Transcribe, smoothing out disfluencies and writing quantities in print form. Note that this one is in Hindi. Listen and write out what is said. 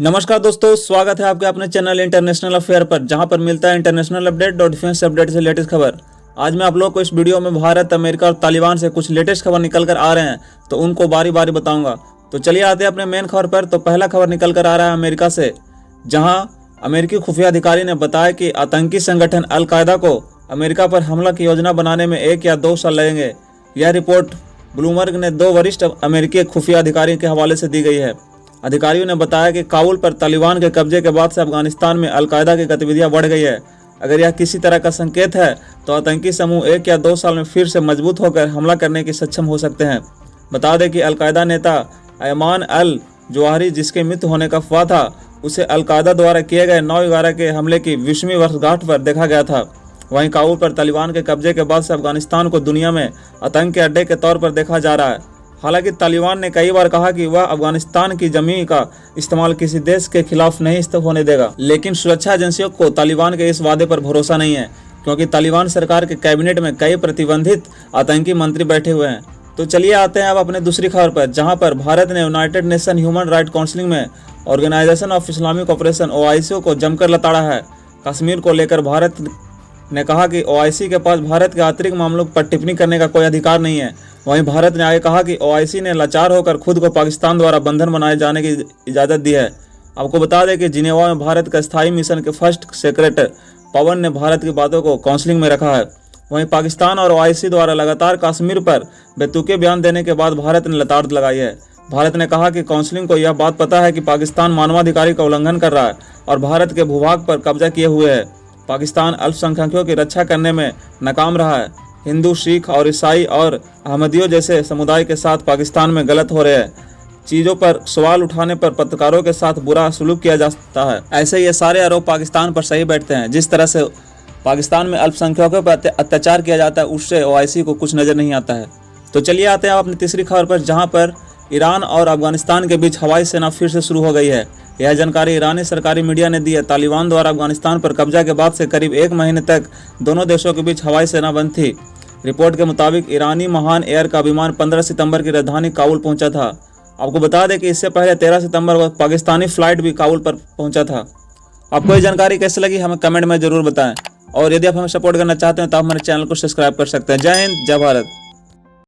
नमस्कार दोस्तों, स्वागत है आपके अपने चैनल इंटरनेशनल अफेयर पर, जहां पर मिलता है इंटरनेशनल अपडेट और डिफेंस अपडेट से लेटेस्ट खबर। आज मैं आप लोगों को इस वीडियो में भारत, अमेरिका और तालिबान से कुछ लेटेस्ट खबर निकल कर आ रहे हैं, तो उनको बारी बारी बताऊंगा। तो चलिए आते हैं अपने मेन खबर पर। तो पहला खबर निकल कर आ रहा है अमेरिका से, जहाँ अमेरिकी खुफिया अधिकारी ने बताया कि आतंकी संगठन अल-कायदा को अमेरिका पर हमला की योजना बनाने में 1 या 2 साल लगेंगे। यह रिपोर्ट ब्लूमबर्ग ने 2 वरिष्ठ अमेरिकी खुफिया अधिकारियों के हवाले से दी गई है। अधिकारियों ने बताया कि काबुल पर तालिबान के कब्जे के बाद से अफगानिस्तान में अल-कायदा की गतिविधियां बढ़ गई है। अगर यह किसी तरह का संकेत है तो आतंकी समूह 1 या 2 साल में फिर से मजबूत होकर हमला करने की सक्षम हो सकते हैं। बता दें कि अल-कायदा नेता अयमान अल जवाहिरी, जिसके मृत्यु होने का अफवाह था, उसे अल-कायदा द्वारा किए गए 9/11 के हमले की 20वीं वर्षगांठ पर देखा गया था। वहीं काबुल पर तालिबान के कब्जे के बाद से अफगानिस्तान को दुनिया में आतंक के अड्डे के तौर पर देखा जा रहा है। हालांकि तालिबान ने कई बार कहा कि वह अफगानिस्तान की जमीन का इस्तेमाल किसी देश के खिलाफ नहीं होने देगा, लेकिन सुरक्षा एजेंसियों को तालिबान के इस वादे पर भरोसा नहीं है, क्योंकि तालिबान सरकार के कैबिनेट में कई प्रतिबंधित आतंकी मंत्री बैठे हुए हैं। तो चलिए आते हैं अब अपने दूसरी खबर पर, जहां पर भारत ने United Nation Human Right Council में Organisation of Islamic Operation OIC को जमकर लताड़ा है। कश्मीर को लेकर भारत ने कहा कि OIC के पास भारत के आंतरिक मामलों पर टिप्पणी करने का कोई अधिकार नहीं है। वहीं भारत ने आगे कहा कि OIC ने लाचार होकर खुद को पाकिस्तान द्वारा बंधन बनाए जाने की इजाज़त दी है। आपको बता दें कि जिनेवा में भारत का स्थायी मिशन के फर्स्ट सेक्रेटरी पवन ने भारत की बातों को काउंसलिंग में रखा है। वहीं पाकिस्तान और OIC द्वारा लगातार कश्मीर पर बेतुके बयान देने के बाद भारत ने लताड़ लगाई है। भारत ने कहा कि काउंसलिंग को यह बात पता है कि पाकिस्तान मानवाधिकार का उल्लंघन कर रहा है और भारत के भूभाग पर कब्जा किए हुए है। पाकिस्तान अल्पसंख्यकों की रक्षा करने में नाकाम रहा है। हिंदू, सिख और ईसाई और अहमदियों जैसे समुदाय के साथ पाकिस्तान में गलत हो रहे हैं। चीज़ों पर सवाल उठाने पर पत्रकारों के साथ बुरा सलूक किया जाता है। ऐसे ये सारे आरोप पाकिस्तान पर सही बैठते हैं। जिस तरह से पाकिस्तान में अल्पसंख्यकों पर अत्याचार किया जाता है, उससे OIC को कुछ नज़र नहीं आता है। तो चलिए आते हैं अपनी तीसरी खबर पर, जहाँ पर ईरान और अफगानिस्तान के बीच हवाई सेना फिर से शुरू हो गई है। यह जानकारी ईरानी सरकारी मीडिया ने दी है। तालिबान द्वारा अफगानिस्तान पर कब्जा के बाद से करीब 1 महीने तक दोनों देशों के बीच हवाई सेना बंद थी। रिपोर्ट के मुताबिक ईरानी महान एयर का विमान 15 सितंबर की राजधानी काबुल पहुंचा था। आपको बता दें कि इससे पहले 13 सितंबर को पाकिस्तानी फ्लाइट भी काबुल पर पहुंचा था। आपको ये जानकारी कैसे लगी हमें कमेंट में जरूर बताएं, और यदि आप हमें सपोर्ट करना चाहते हैं तो आप हमारे चैनल को सब्सक्राइब कर सकते हैं। जय हिंद, जय भारत।